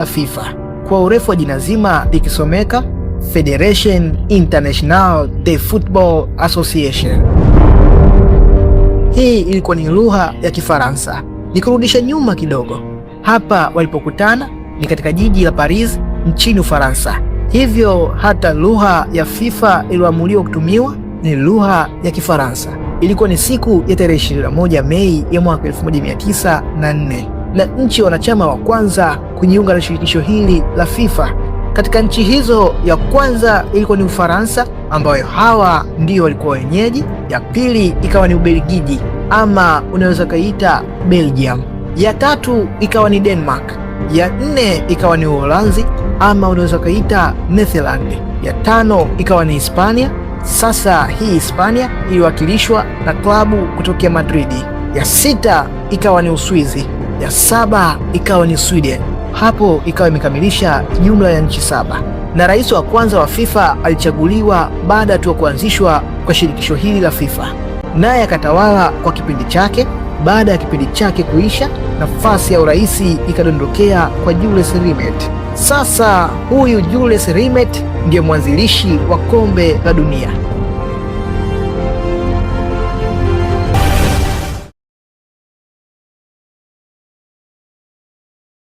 la FIFA, kwa urefu wa jina zima likisomeka Federation Internationale de Football Association. Hii ilikuwa ni lugha ya Kifaransa. Nikurudisha nyuma kidogo, hapa walipokutana ni katika jiji la Paris nchini Ufaransa, hivyo hata lugha ya FIFA iliyoamuliwa kutumiwa ni lugha ya Kifaransa. Ilikuwa ni siku ya tarehe 21 Mei ya mwaka 1904 na nchi wanachama wa kwanza kujiunga na shirikisho hili la FIFA. Katika nchi hizo, ya kwanza ilikuwa ni Ufaransa, ambayo hawa ndio walikuwa wenyeji. Ya pili ikawa ni Ubelgiji, ama unaweza kaita Belgium. Ya tatu ikawa ni Denmark. Ya nne ikawa ni Uholanzi, ama unaweza kaita Netherlands. Ya tano ikawa ni Hispania. Sasa hii Hispania iliwakilishwa na klabu kutokea Madridi. Ya sita ikawa ni Uswizi. Ya saba ikawa ni Sweden. Hapo ikawa imekamilisha jumla ya nchi 7, na rais wa kwanza wa FIFA alichaguliwa baada tu ya kuanzishwa kwa shirikisho hili la FIFA, naye akatawala kwa kipindi chake. Baada ya kipindi chake kuisha, nafasi ya urais ikadondokea kwa Jules Rimet. Sasa huyu Jules Rimet ndiye mwanzilishi wa kombe la dunia.